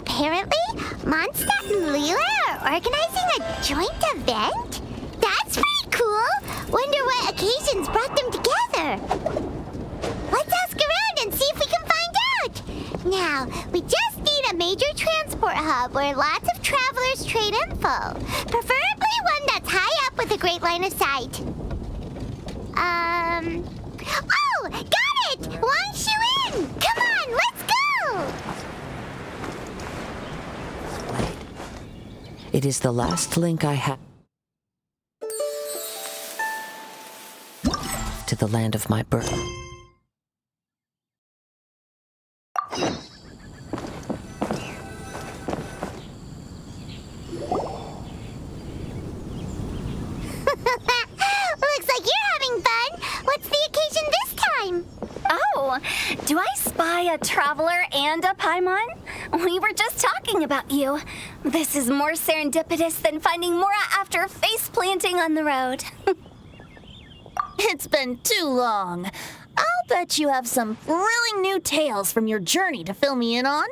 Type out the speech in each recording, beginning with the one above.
Apparently, Mondstadt and Lila are organizing a joint event? That's pretty cool. Wonder what occasions brought them together. Let's ask around and see if we can find out. Now, we just need a major transport hub where lots of travelers trade info. Preferably one that's high up with a great line of sight. Oh, got it! Wangshu in! Come on, let's go! It is the last link I have to the land of my birth. Looks like you're having fun. What's the occasion this time? Oh, do I spy a traveler and a Paimon? We were just talking about you. This is more serendipitous than finding Mora after face planting on the road. It's been too long. I'll bet you have some thrilling new tales from your journey to fill me in on.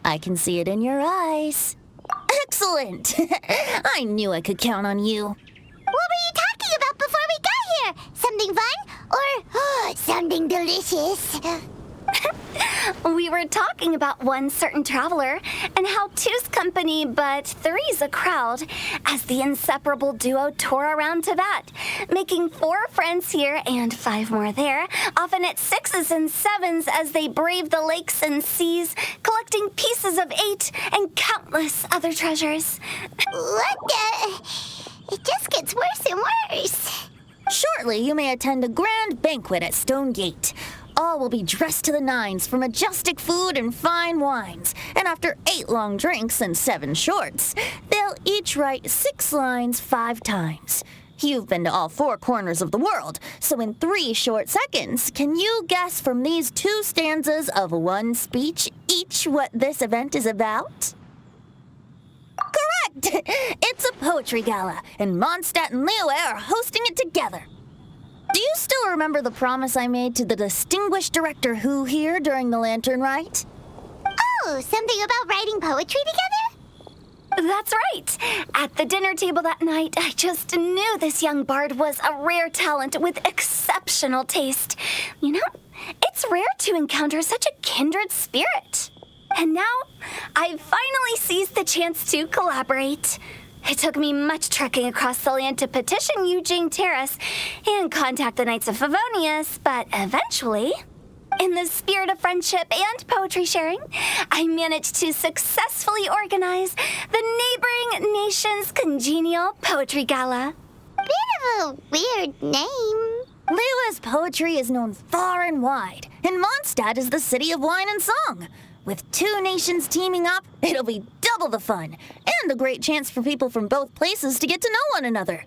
I can see it in your eyes. Excellent! I knew I could count on you. What were you talking about before we got here? Something fun? Or something delicious? We were talking about one certain traveler and how two's company but three's a crowd as the inseparable duo tour around Tibet, making 4 friends here and 5 more there, often at 6s and 7s as they brave the lakes and seas, collecting pieces of 8 and countless other treasures. What the? It just gets worse and worse. Shortly, you may attend a grand banquet at Stone Gate. All will be dressed to the nines for majestic food and fine wines. And after 8 long drinks and 7 shorts, they'll each write 6 lines 5 times. You've been to all 4 corners of the world, so in 3 short seconds, can you guess from these 2 stanzas of 1 speech each what this event is about? Correct! It's a poetry gala, and Mondstadt and Liyue are hosting it together. Do you still remember the promise I made to the distinguished director Who here during the lantern rite? Oh, something about writing poetry together? That's right. At the dinner table that night, I just knew this young bard was a rare talent with exceptional taste. You know, it's rare to encounter such a kindred spirit. And now, I've finally seized the chance to collaborate. It took me much trekking across the land to petition Eugene Terrace and contact the Knights of Favonius, but eventually, in the spirit of friendship and poetry sharing, I managed to successfully organize the neighboring nation's congenial poetry gala. Bit of a weird name. Liyue's poetry is known far and wide, and Mondstadt is the city of wine and song. With 2 nations teaming up, it'll be double the fun, and a great chance for people from both places to get to know one another.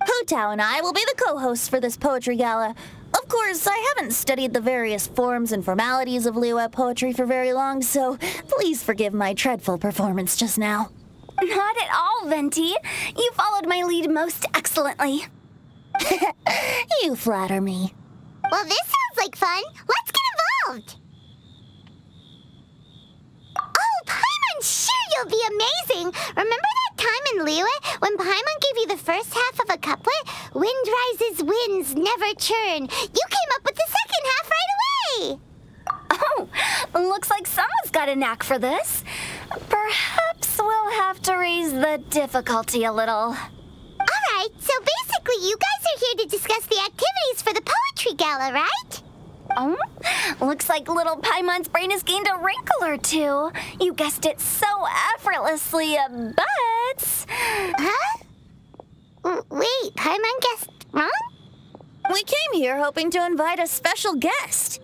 Hu Tao and I will be the co-hosts for this poetry gala. Of course, I haven't studied the various forms and formalities of Liyue poetry for very long, so please forgive my dreadful performance just now. Not at all, Venti. You followed my lead most excellently. You flatter me. Well, this sounds like fun. Let's get involved. Oh, Paimon, sure you'll be amazing. Remember that time in Liyue when Paimon gave you the first half of a couplet? Wind rises, winds never churn. You came up with the second half right away. Oh, looks like someone's got a knack for this. Perhaps we'll have to raise the difficulty a little. All right, so basically you guys are here to discuss the activities for the poetry gala, right? Oh, looks like little Paimon's brain has gained a wrinkle or 2. You guessed it so effortlessly, but... Huh? Wait, Paimon guessed wrong? We came here hoping to invite a special guest.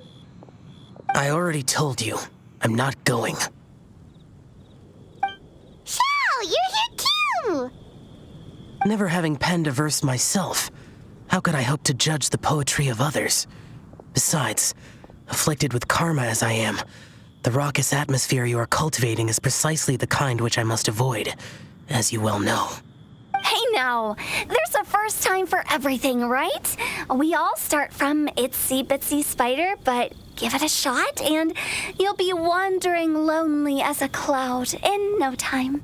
I already told you, I'm not going. Xiao, you're here too! Never having penned a verse myself, how could I hope to judge the poetry of others? Besides, afflicted with karma as I am, the raucous atmosphere you are cultivating is precisely the kind which I must avoid, as you well know. Hey now, there's a first time for everything, right? We all start from itsy bitsy spider, but give it a shot, and you'll be wandering lonely as a cloud in no time.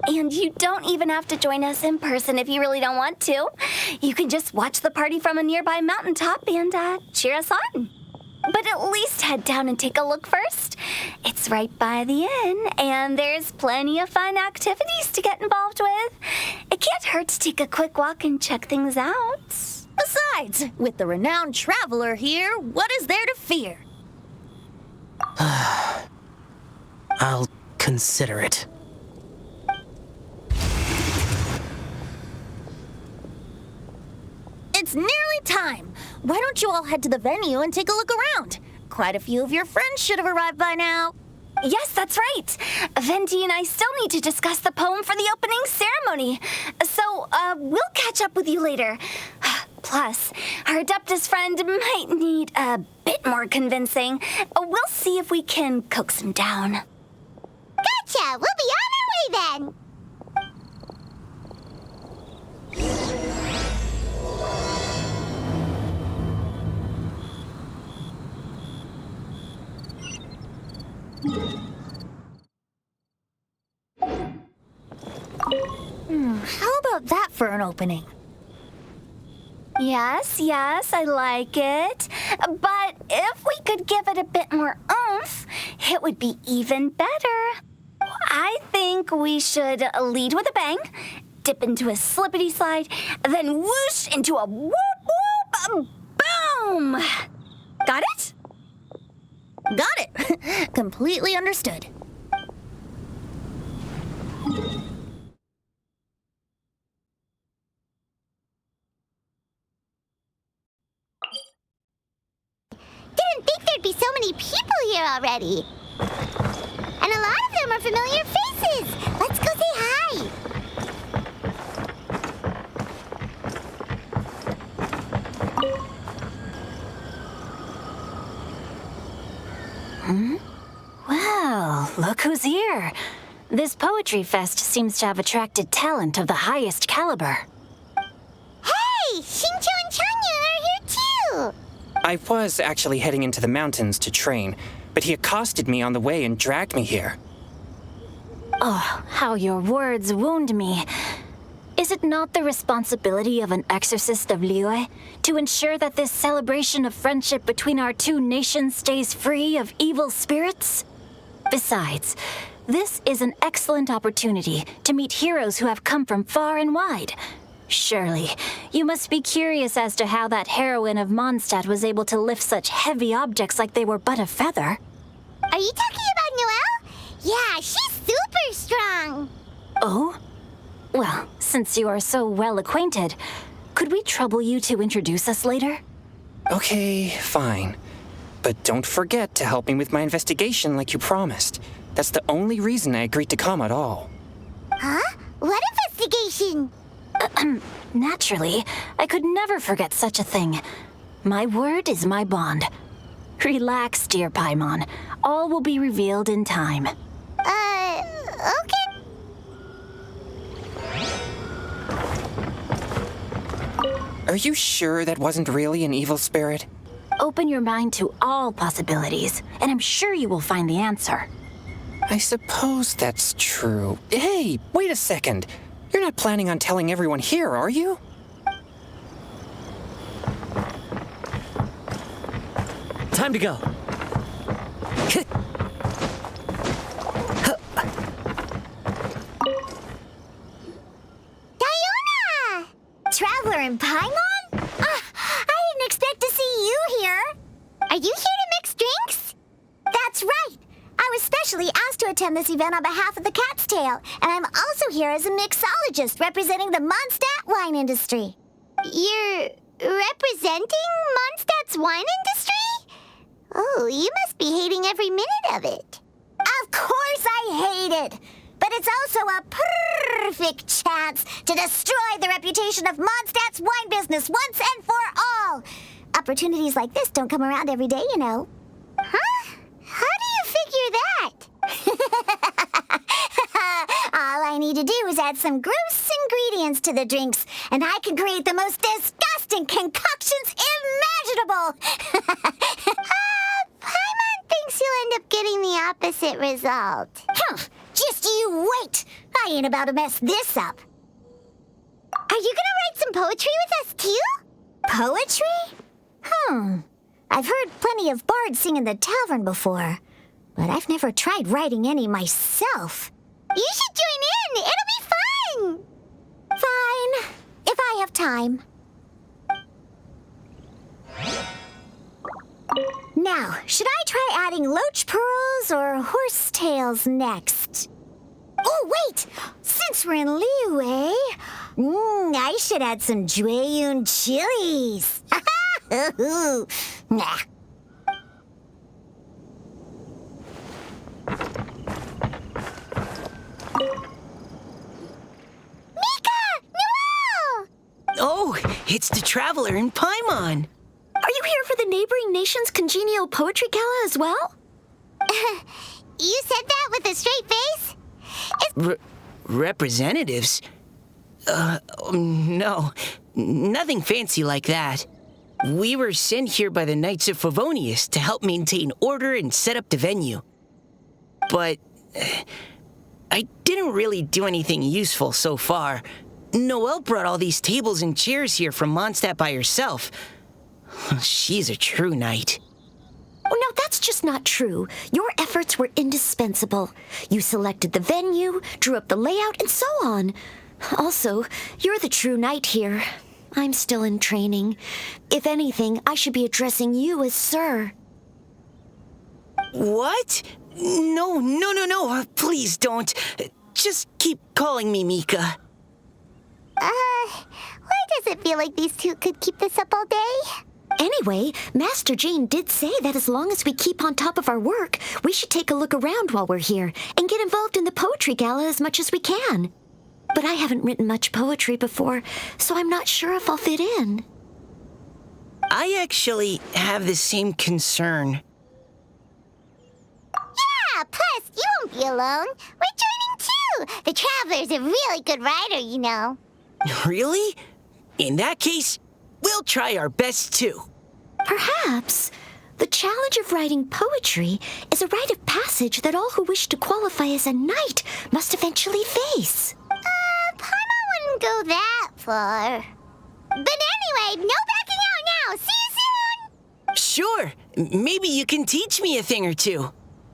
And you don't even have to join us in person if you really don't want to. You can just watch the party from a nearby mountaintop and cheer us on. But at least head down and take a look first. It's right by the inn, and there's plenty of fun activities to get involved with. It can't hurt to take a quick walk and check things out. Besides, with the renowned traveler here, what is there to fear? I'll consider it. It's nearly time. Why don't you all head to the venue and take a look around? Quite a few of your friends should have arrived by now. Yes, that's right. Venti and I still need to discuss the poem for the opening ceremony. So, we'll catch up with you later. Plus, our Adeptus friend might need a bit more convincing. We'll see if we can coax him down. Gotcha! We'll be on our way then! How about that for an opening? Yes, I like it. But if we could give it a bit more oomph, it would be even better. I think we should lead with a bang, dip into a slippity slide, then whoosh into a whoop whoop boom! Got it? Got it. Completely understood. Didn't think there'd be so many people here already. And a lot of them are familiar faces. Let's go say hi. Well, look who's here. This poetry fest seems to have attracted talent of the highest caliber. Hey, Xingchiu and Chongyun are here too. I was actually heading into the mountains to train, but he accosted me on the way and dragged me here. Oh, how your words wound me. Is it not the responsibility of an exorcist of Liyue to ensure that this celebration of friendship between our two nations stays free of evil spirits? Besides, this is an excellent opportunity to meet heroes who have come from far and wide. Surely, you must be curious as to how that heroine of Mondstadt was able to lift such heavy objects like they were but a feather. Are you talking about Noelle? Yeah, she's super strong. Oh? Well, since you are so well acquainted, could we trouble you to introduce us later? Okay, fine. But don't forget to help me with my investigation like you promised. That's the only reason I agreed to come at all. Huh? What investigation? Naturally, I could never forget such a thing. My word is my bond. Relax, dear Paimon. All will be revealed in time. Okay. Are you sure that wasn't really an evil spirit? Open your mind to all possibilities, and I'm sure you will find the answer. I suppose that's true. Hey, wait a second. You're not planning on telling everyone here, are you? Time to go. Diona! Traveler in Paimon? I didn't expect to see you here. Are you here to mix drinks? That's right. I was specially asked to attend this event on behalf of the Cat's Tail, and I'm also here as a mixologist representing the Mondstadt wine industry. You're representing Mondstadt's wine industry? Oh, you must be hating every minute of it. Of course I hate it. But it's also a perfect chance to destroy the reputation of Mondstadt's wine business once and for all. Opportunities like this don't come around every day, you know. Huh? How do you figure that? All I need to do is add some gross ingredients to the drinks, and I can create the most disgusting concoctions imaginable. Paimon! opposite result. Huh, just you wait. I ain't about to mess this up. Are you gonna write some poetry with us too? Poetry? I've heard plenty of bards sing in the tavern before, but I've never tried writing any myself. You should join in. It'll be fun. Fine, if I have time. Now, should I try adding loach pearls or horse tails next? Oh, wait! Since we're in Liyue, I should add some Jueyun chilies. Nah. Oh, it's the traveler in Paimon. Are you here for the neighboring nation's congenial poetry gala as well? You said that with a straight face? Representatives? No. Nothing fancy like that. We were sent here by the Knights of Favonius to help maintain order and set up the venue. But I didn't really do anything useful so far. Noelle brought all these tables and chairs here from Mondstadt by herself. She's a true knight. Oh, no, that's just not true. Your efforts were indispensable. You selected the venue, drew up the layout, and so on. Also, you're the true knight here. I'm still in training. If anything, I should be addressing you as Sir. What? No. Please don't. Just keep calling me Mika. Why does it feel like these two could keep this up all day? Anyway, Master Jane did say that as long as we keep on top of our work, we should take a look around while we're here and get involved in the poetry gala as much as we can. But I haven't written much poetry before, so I'm not sure if I'll fit in. I actually have the same concern. Yeah, plus you won't be alone. We're joining too. The Traveler's a really good writer, you know. Really? In that case, we'll try our best too. Perhaps. The challenge of writing poetry is a rite of passage that all who wish to qualify as a knight must eventually face. Paimon wouldn't go that far. But anyway, no backing out now. See you soon. Sure. Maybe you can teach me a thing or two.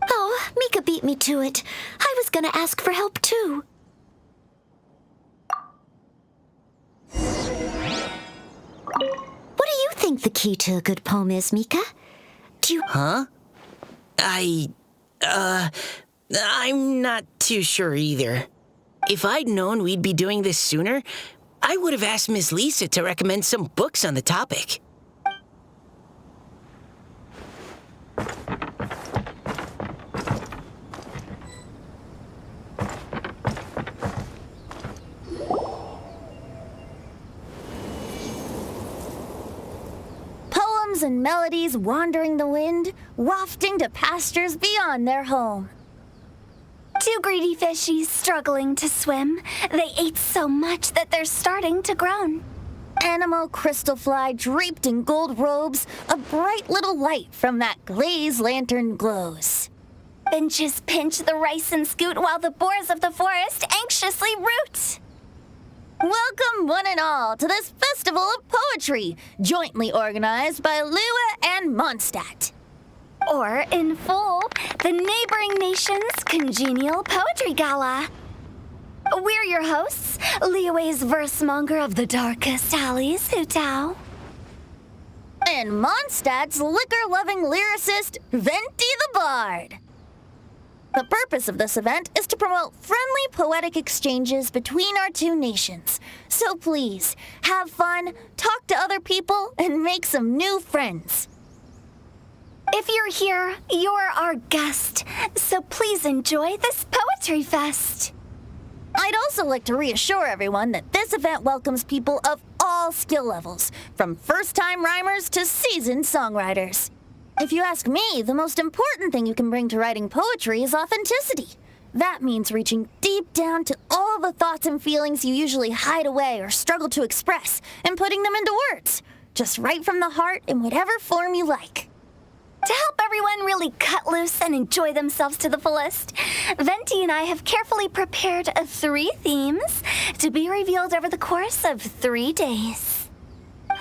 Oh, Mika beat me to it. I was gonna ask for help too. What do you think the key to a good poem is, Mika? Do you... Huh? I'm not too sure either. If I'd known we'd be doing this sooner, I would have asked Miss Lisa to recommend some books on the topic. Poems and melodies wandering the wind, wafting to pastures beyond their home. Two greedy fishies struggling to swim. They ate so much that they're starting to groan. Animal crystal fly draped in gold robes, a bright little light from that glazed lantern glows. Benches pinch the rice and scoot while the boars of the forest anxiously root. Welcome one and all to this festival of poetry, jointly organized by Liyue and Mondstadt. Or, in full, the neighboring nation's congenial poetry gala. We're your hosts, Liyue's versemonger of the darkest alleys, Hu Tao. And Mondstadt's liquor-loving lyricist, Venti the Bard. The purpose of this event is to promote friendly poetic exchanges between our two nations. So please, have fun, talk to other people, and make some new friends. If you're here, you're our guest, so please enjoy this poetry fest. I'd also like to reassure everyone that this event welcomes people of all skill levels, from first-time rhymers to seasoned songwriters. If you ask me, the most important thing you can bring to writing poetry is authenticity. That means reaching deep down to all the thoughts and feelings you usually hide away or struggle to express, and putting them into words. Just right from the heart in whatever form you like. To help everyone really cut loose and enjoy themselves to the fullest, Venti and I have carefully prepared 3 themes to be revealed over the course of 3 days.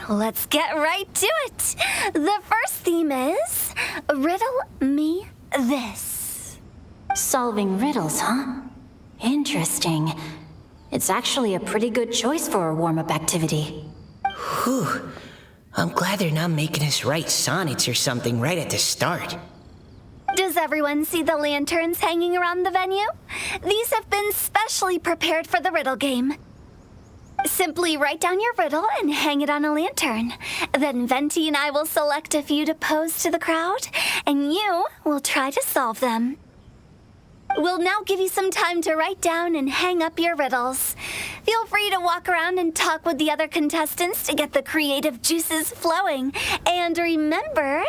Let's get right to it. The first theme is Riddle Me This. Solving riddles, huh? Interesting. It's actually a pretty good choice for a warm-up activity. Whew. I'm glad they're not making us write sonnets or something right at the start. Does everyone see the lanterns hanging around the venue? These have been specially prepared for the riddle game. Simply write down your riddle and hang it on a lantern. Then Venti and I will select a few to pose to the crowd, and you will try to solve them. We'll now give you some time to write down and hang up your riddles. Feel free to walk around and talk with the other contestants to get the creative juices flowing. And remember,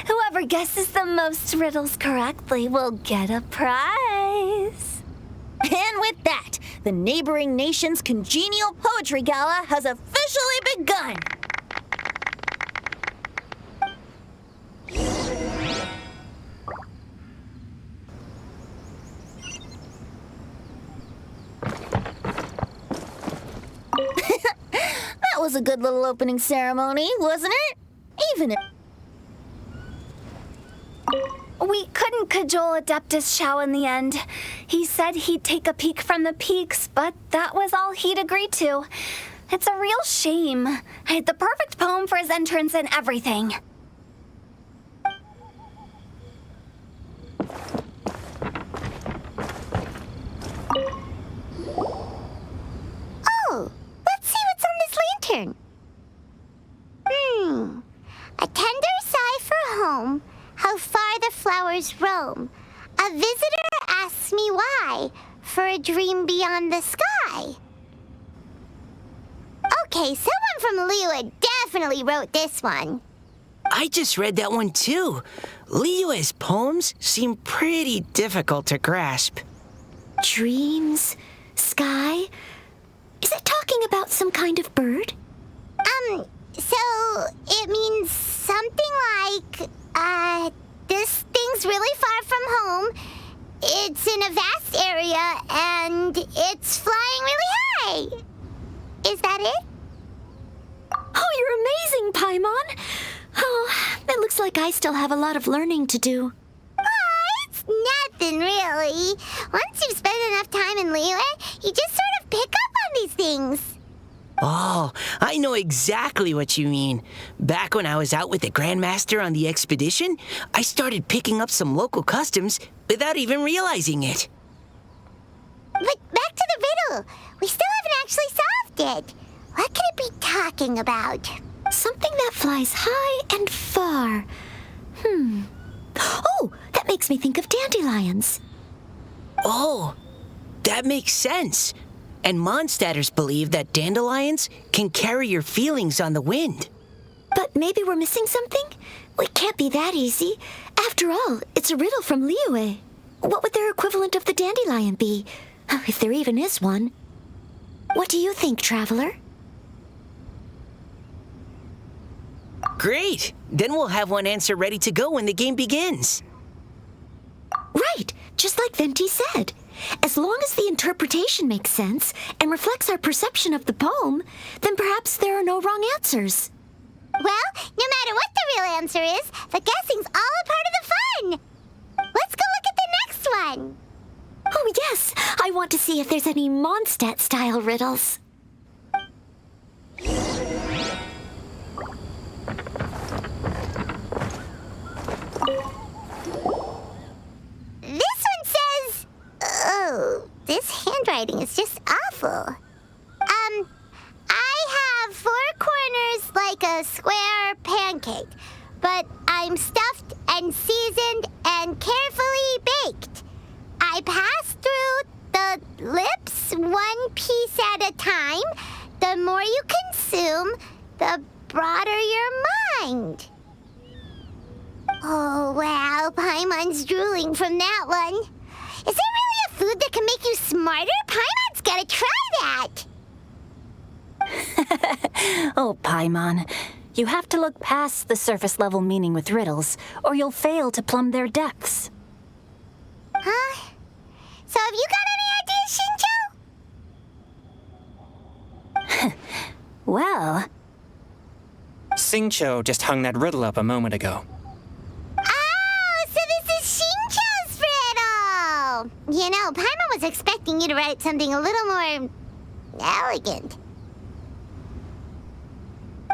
whoever guesses the most riddles correctly will get a prize. And with that, the neighboring nation's congenial poetry gala has officially begun. That was a good little opening ceremony, wasn't it? Even if... We couldn't cajole Adeptus Shao in the end. He said he'd take a peek from the peaks, but that was all he'd agreed to. It's a real shame. I had the perfect poem for his entrance and everything. Oh, let's see what's on this lantern. A tender sigh for home, how far the flowers roam. A visitor asks me why, for a dream beyond the sky. Okay, someone from Liyue definitely wrote this one. I just read that one too. Liyue's poems seem pretty difficult to grasp. Dreams? Sky? Is it talking about some kind of bird? So it means something like, this thing's really far from home. It's in a vast area, and it's flying really high. Is that it? Oh, you're amazing, Paimon! Oh, it looks like I still have a lot of learning to do. It's nothing, really. Once you've spent enough time in Liyue, you just sort of pick up on these things. Oh, I know exactly what you mean. Back when I was out with the Grandmaster on the expedition, I started picking up some local customs without even realizing it. But back to the riddle. We still haven't actually solved it. What could it be talking about? Something that flies high and far. Oh, that makes me think of dandelions. Oh, that makes sense. And Mondstadters believe that dandelions can carry your feelings on the wind. But maybe we're missing something? It can't be that easy. After all, it's a riddle from Liyue. What would their equivalent of the dandelion be? If there even is one. What do you think, Traveler? Great! Then we'll have one answer ready to go when the game begins. Right, just like Venti said. As long as the interpretation makes sense and reflects our perception of the poem, then perhaps there are no wrong answers. Well, no matter what the real answer is, the guessing's all a part of the fun. Let's go look at the next one. Oh, yes. I want to see if there's any Mondstadt-style riddles. This one says... Oh, this handwriting is just awful. I have 4 corners like a square pancake, but I'm stuffed and seasoned and carefully baked. I pass through the lips 1 piece at a time. The more you consume, the broader your mind. Oh, wow, Paimon's drooling from that one. Is there really a food that can make you smarter? Paimon's gotta try that. Oh, Paimon, You have to look past the surface-level meaning with riddles, or you'll fail to plumb their depths. Huh? So have you got any ideas, Xingchiu? Well, Xingchiu just hung that riddle up a moment ago. Oh, so this is Xingchiu's riddle! You know, Paimon was expecting you to write something a little more elegant.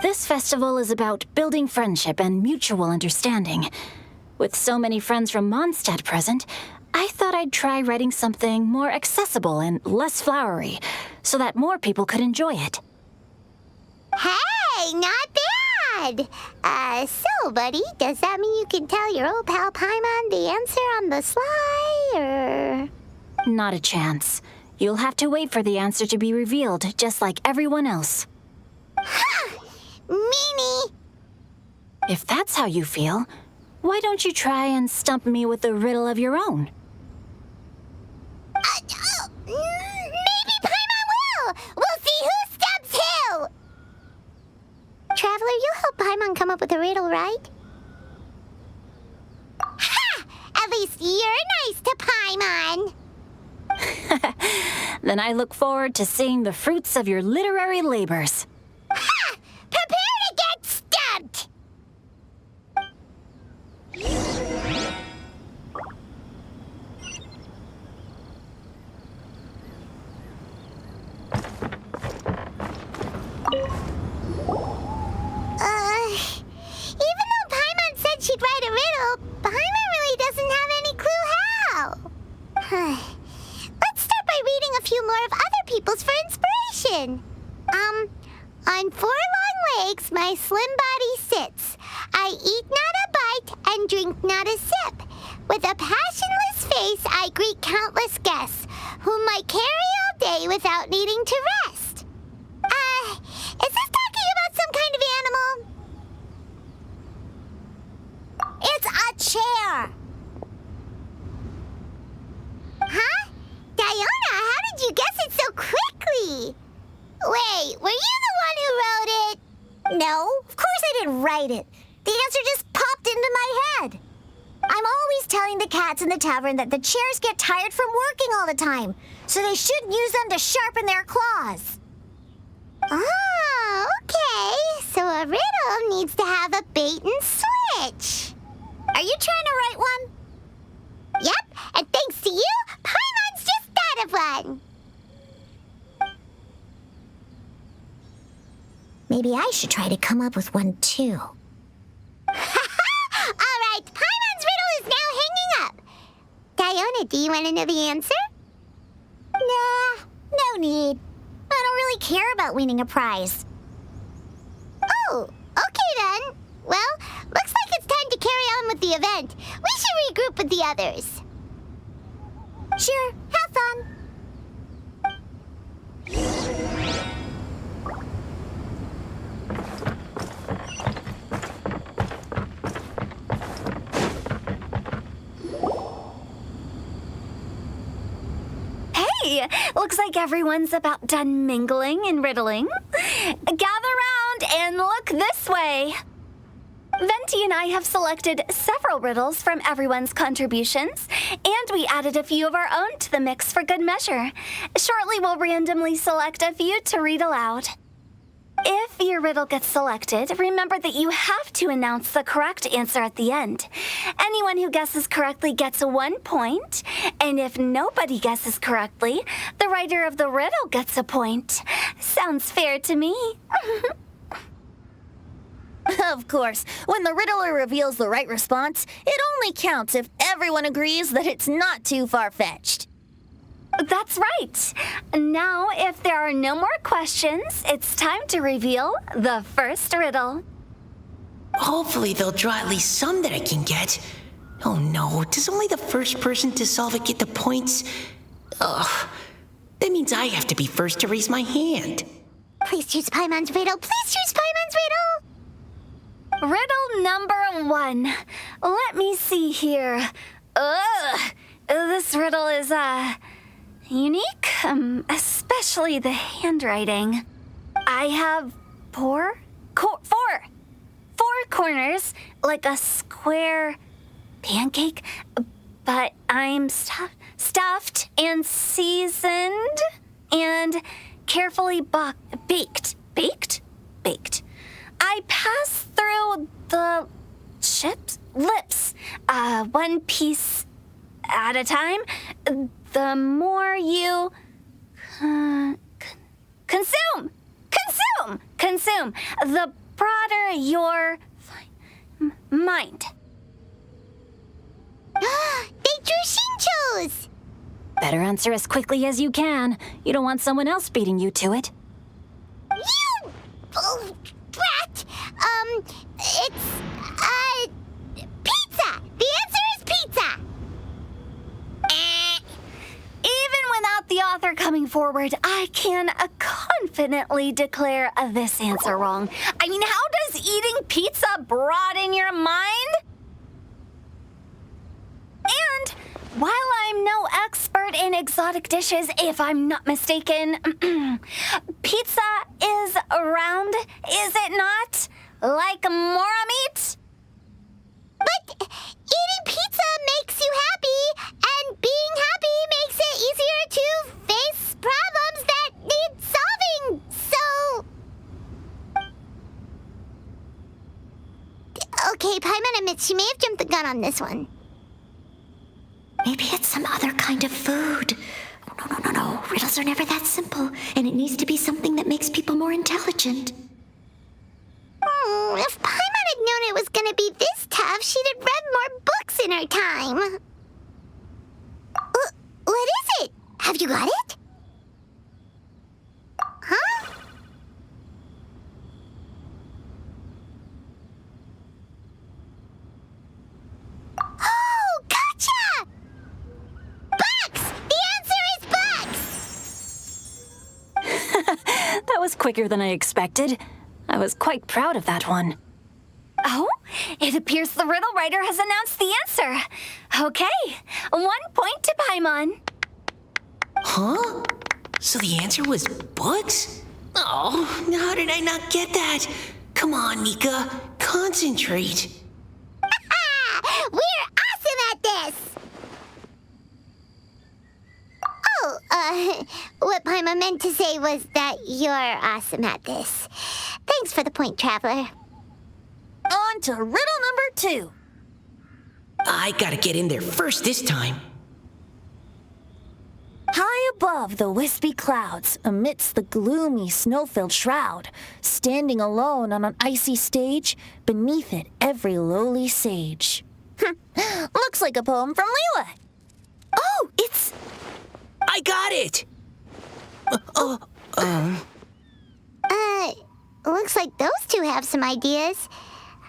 this festival is about building friendship and mutual understanding. With so many friends from Mondstadt present, I thought I'd try writing something more accessible and less flowery, so that more people could enjoy it. Hey, not bad! So, buddy, does that mean you can tell your old pal Paimon the answer on the sly, or...? Not a chance. You'll have to wait for the answer to be revealed, just like everyone else. Meanie! If that's how you feel, why don't you try and stump me with a riddle of your own? Maybe Paimon will! We'll see who stumps who! Traveler, you help Paimon come up with a riddle, right? Ha! At least you're nice to Paimon! Then I look forward to seeing the fruits of your literary labors. Ha! Prepare to get stumped! Even though Paimon said she'd write a riddle, Paimon really doesn't have any clue how. Let's start by reading a few more of other people's for inspiration. On 4 long legs my slim body sits. I eat not a bite and drink not a sip. With a passionless face I greet countless guests, whom I carry all day without needing to rest. Is this talking about some kind of animal? It's a chair! Huh? Diona, how did you guess it so quickly? Wait, were you the one who wrote it? No, of course I didn't write it. The answer just popped into my head. I'm always telling the cats in the tavern that the chairs get tired from working all the time, so they shouldn't use them to sharpen their claws. Oh, okay. So a riddle needs to have a bait and switch. Are you trying to write one? Yep, and thanks to you, Paimon's just thought of one. Maybe I should try to come up with one, too. All right, Paimon's riddle is now hanging up. Diona, do you want to know the answer? Nah, no need. I don't really care about winning a prize. Oh, okay then. Well, looks like it's time to carry on with the event. We should regroup with the others. Sure, have fun. Hey, looks like everyone's about done mingling and riddling. Gather round and look this way. Venti and I have selected several riddles from everyone's contributions, and we added a few of our own to the mix for good measure. Shortly, we'll randomly select a few to read aloud. If your riddle gets selected, remember that you have to announce the correct answer at the end. Anyone who guesses correctly gets 1 point, and if nobody guesses correctly, the writer of the riddle gets a point. Sounds fair to me. Of course, when the riddler reveals the right response, it only counts if everyone agrees that it's not too far-fetched. That's right. Now, if there are no more questions, it's time to reveal the first riddle. Hopefully they'll draw at least some that I can get. Oh no, does only the first person to solve it get the points? Ugh, that means I have to be first to raise my hand. Please choose Paimon's riddle. Please choose Paimon's riddle. Riddle number 1. Let me see here. This riddle is, unique, especially the handwriting. I have 4 corners, like a square pancake, but I'm stuffed and seasoned and carefully baked. Baked. I pass through the lips, one piece at a time. The more you consume, the broader your mind. They drew Xingchius! Better answer as quickly as you can. You don't want someone else beating you to it. You! Oh, brat! It's, pizza! The answer is pizza! Even without the author coming forward, I can confidently declare this answer wrong. I mean, how does eating pizza broaden your mind? And while I'm no expert in exotic dishes, if I'm not mistaken, pizza is round, is it not? Like mora meat? But eating pizza makes you happy, and being happy makes it easier to face problems that need solving, so... Okay, Paimon admits she may have jumped the gun on this one. Maybe it's some other kind of food. No. Riddles are never that simple, and it needs to be something that makes people more intelligent. If Paimon had known it was gonna be this tough, she'd have read more books in her time. What is it? Have you got it? Huh? Oh, gotcha! Bugs! The answer is bugs! That was quicker than I expected. I was quite proud of that one. Oh, it appears the riddle writer has announced the answer. Okay, 1 point to Paimon. Huh? So the answer was bugs? Oh, how did I not get that? Come on, Nika, concentrate. We're awesome at this! Oh, what Paimon meant to say was that you're awesome at this. Thanks for the point, Traveler. On to riddle number 2. I gotta get in there first this time. High above the wispy clouds, amidst the gloomy snow-filled shroud, standing alone on an icy stage, beneath it every lowly sage. Looks like a poem from Liyue. Oh, it's... I got it! Looks like those two have some ideas.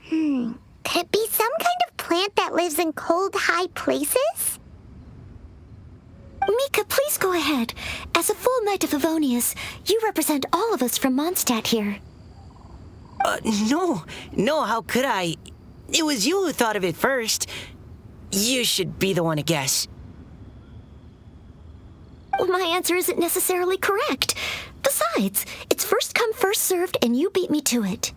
Could it be some kind of plant that lives in cold, high places? Mika, please go ahead. As a full Knight of Favonius, you represent all of us from Mondstadt here. No, how could I? It was you who thought of it first. You should be the one to guess. Well, my answer isn't necessarily correct. Besides, it's first come, first served, and you beat me to it.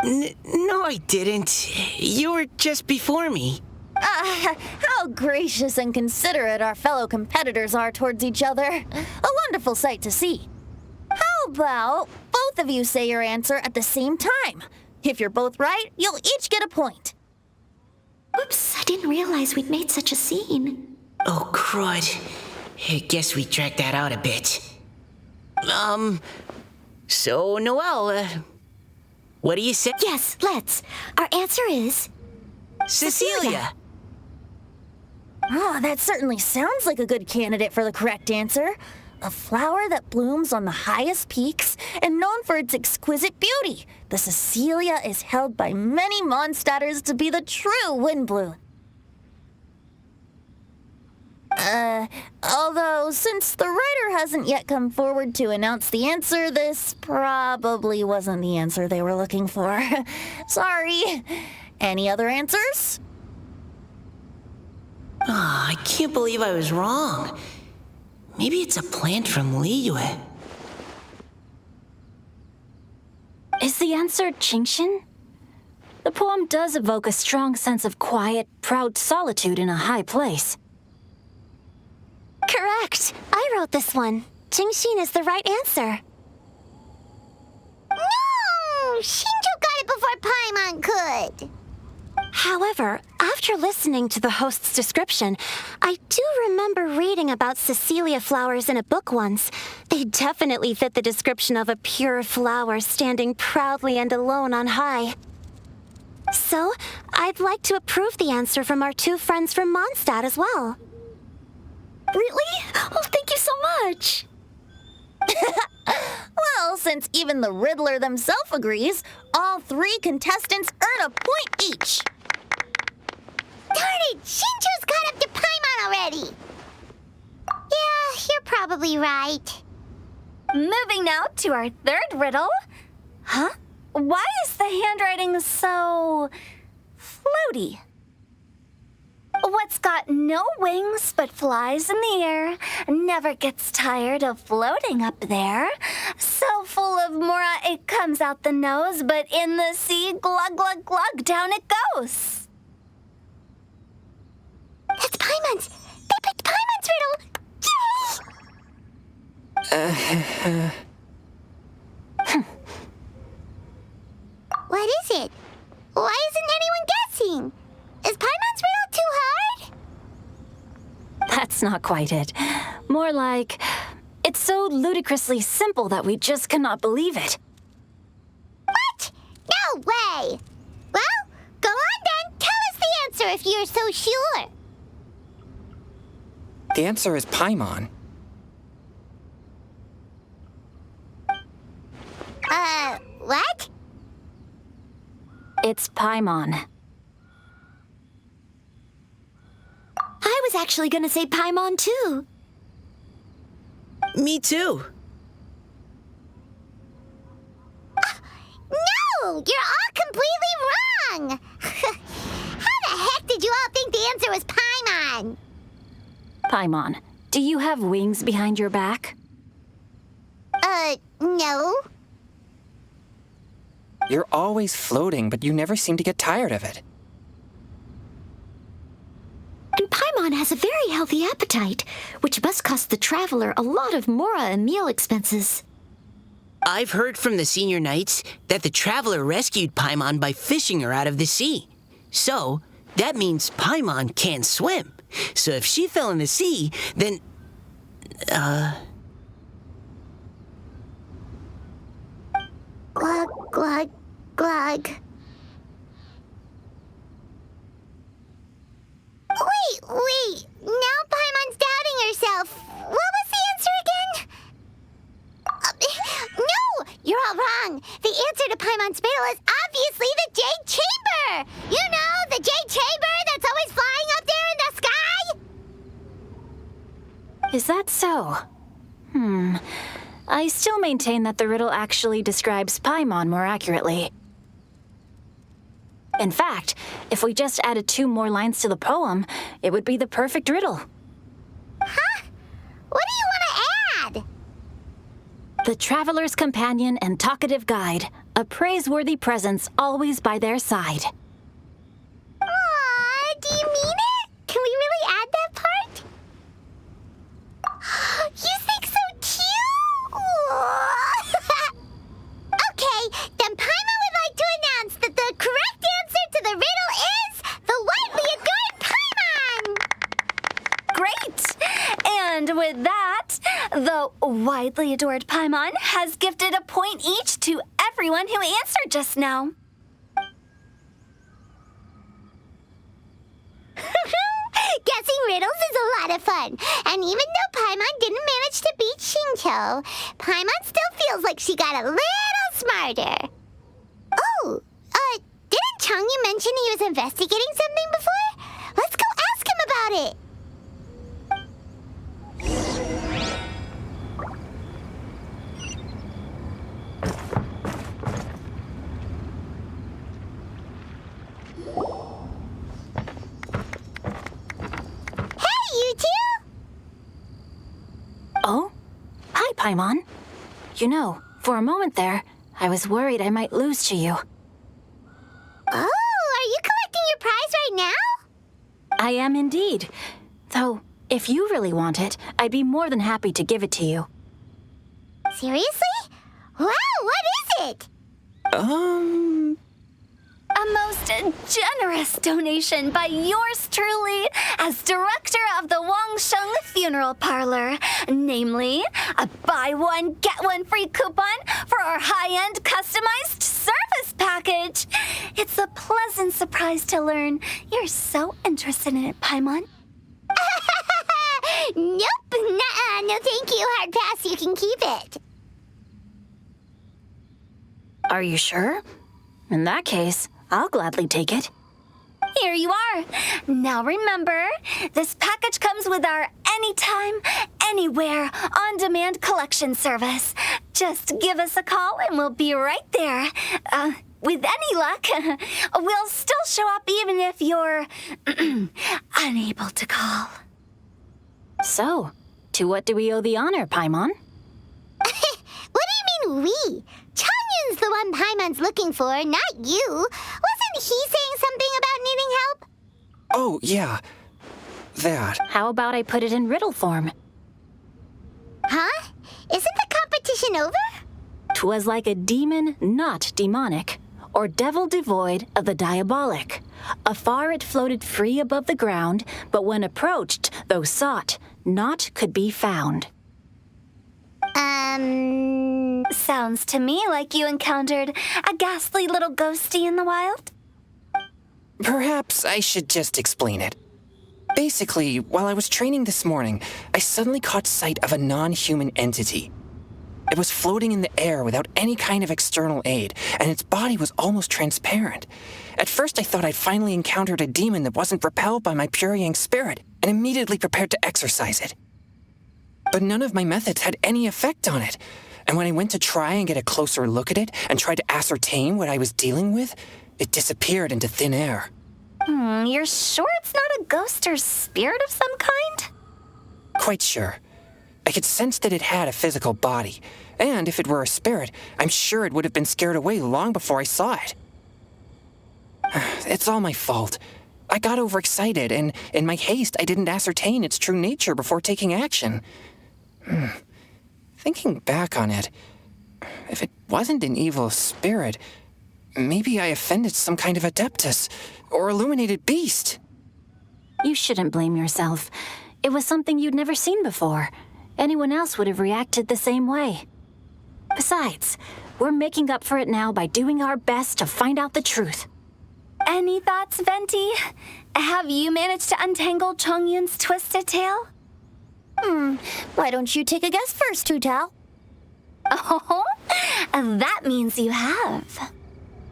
No, I didn't. You were just before me. How gracious and considerate our fellow competitors are towards each other. A wonderful sight to see. How about both of you say your answer at the same time? If you're both right, you'll each get a point. Oops, I didn't realize we'd made such a scene. Oh, crud. I guess we dragged that out a bit. So, Noelle, what do you say? Yes, let's. Our answer is... Cecilia! Oh, that certainly sounds like a good candidate for the correct answer. A flower that blooms on the highest peaks and known for its exquisite beauty. The Cecilia is held by many Mondstadters to be the true windbloom. Although, since the writer hasn't yet come forward to announce the answer, this probably wasn't the answer they were looking for. Sorry. Any other answers? I can't believe I was wrong. Maybe it's a plant from Liyue. Is the answer Xingchiu? The poem does evoke a strong sense of quiet, proud solitude in a high place. Correct. I wrote this one. Xingchiu is the right answer. No! Xingchiu got it before Paimon could. However, after listening to the host's description, I do remember reading about Cecilia flowers in a book once. They definitely fit the description of a pure flower standing proudly and alone on high. So, I'd like to approve the answer from our two friends from Mondstadt as well. Really? Oh, thank you so much. Well, since even the Riddler themselves agrees, all three contestants earn a point each. Darn it! Xingchiu's caught up to Paimon already! Yeah, you're probably right. Moving now to our third riddle. Huh? Why is the handwriting so floaty? What's got no wings but flies in the air, never gets tired of floating up there. So full of mora it comes out the nose, but in the sea, glug, glug, glug, down it goes. That's Paimon's! They picked Paimon's riddle! Yay! What is it? Why isn't anyone guessing? Is Paimon's riddle too hard? That's not quite it. More like, it's so ludicrously simple that we just cannot believe it. What? No way! Well, go on then. Tell us the answer if you're so sure. The answer is Paimon. What? It's Paimon. I was actually gonna say Paimon too. Me too. No! You're all completely wrong! How the heck did you all think the answer was Paimon? Paimon, do you have wings behind your back? No. You're always floating, but you never seem to get tired of it. And Paimon has a very healthy appetite, which must cost the traveler a lot of mora and meal expenses. I've heard from the senior knights that the traveler rescued Paimon by fishing her out of the sea. So, that means Paimon can't swim. So if she fell in the sea, then... Glug, glug, glug. Wait. Now Paimon's doubting herself. What was the answer again? No! You're all wrong. The answer to Paimon's riddle is obviously the Jade Chamber! You know, the Jade Chamber that's always flying up there in the sky? Is that so? I still maintain that the riddle actually describes Paimon more accurately. In fact, if we just added 2 more lines to the poem, it would be the perfect riddle. Huh? What do you want to add? The traveler's companion and talkative guide, a praiseworthy presence always by their side. Aw, do you mean it? Can we really add that part? You think so too? Okay, then Paimon would like to announce that the correct answer to the riddle is the widely adored Paimon! Great! And with that, the widely adored Paimon has gifted a point each to everyone who answered just now. Guessing riddles is a lot of fun. And even though Paimon didn't manage to beat Xingchiu, Paimon still feels like she got a little smarter. Oh, didn't Chongyun mention he was investigating something before? Let's go ask him about it. Oh? Hi, Paimon. You know, for a moment there, I was worried I might lose to you. Oh? now? I am indeed. Though, if you really want it, I'd be more than happy to give it to you. Seriously? Wow, what is it? A most generous donation by yours truly as director of the Wangshu Funeral Parlor. Namely, a buy one, get one free coupon for our high-end customized service package. It's a pleasant surprise to learn you're so interested in it, Paimon. Nope, nuh-uh, no thank you, hard pass, you can keep it. Are you sure? In that case, I'll gladly take it. Here you are. Now remember, this package comes with our anytime, anywhere, on-demand collection service. Just give us a call and we'll be right there. With any luck, we'll still show up even if you're unable to call. So, to what do we owe the honor, Paimon? What do you mean, we? Chongyun's the one Paimon's looking for, not you. Wasn't he saying something about needing help? Oh, yeah. That. How about I put it in riddle form? Huh? Isn't the competition over? 'Twas like a demon not demonic, or devil devoid of the diabolic. Afar it floated free above the ground, but when approached, though sought, naught could be found. Sounds to me like you encountered a ghastly little ghostie in the wild. Perhaps I should just explain it. Basically, while I was training this morning, I suddenly caught sight of a non-human entity. It was floating in the air without any kind of external aid, and its body was almost transparent. At first I thought I'd finally encountered a demon that wasn't repelled by my pure yang spirit, and immediately prepared to exorcise it. But none of my methods had any effect on it, and when I went to try and get a closer look at it and tried to ascertain what I was dealing with, it disappeared into thin air. You're sure it's not a ghost or spirit of some kind? Quite sure. I could sense that it had a physical body, and if it were a spirit, I'm sure it would have been scared away long before I saw it. It's all my fault. I got overexcited, and in my haste, I didn't ascertain its true nature before taking action. Thinking back on it, if it wasn't an evil spirit, maybe I offended some kind of adeptus or illuminated beast. You shouldn't blame yourself. It was something you'd never seen before. Anyone else would have reacted the same way. Besides, we're making up for it now by doing our best to find out the truth. Any thoughts, Venti? Have you managed to untangle Chongyun's twisted tail? Why don't you take a guess first, Tutao? Oh, that means you have.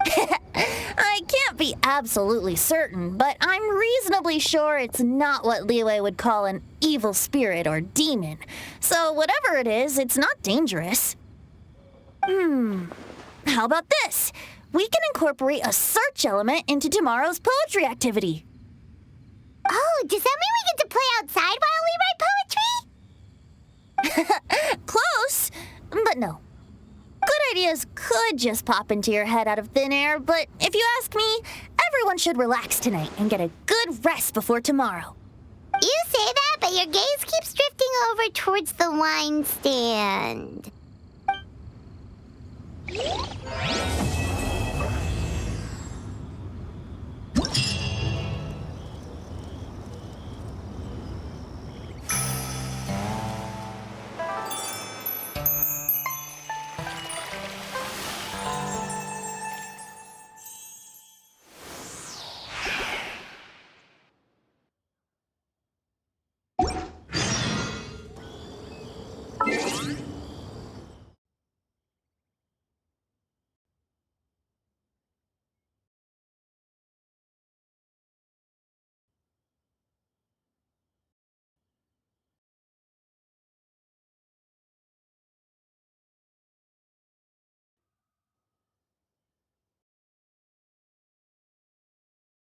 I can't be absolutely certain, but I'm reasonably sure it's not what Liyue would call an evil spirit or demon. So whatever it is, it's not dangerous. How about this? We can incorporate a search element into tomorrow's poetry activity. Oh, does that mean we get to play outside while we write poetry? Close, but no. Good ideas could just pop into your head out of thin air, but if you ask me, everyone should relax tonight and get a good rest before tomorrow. You say that, but your gaze keeps drifting over towards the wine stand.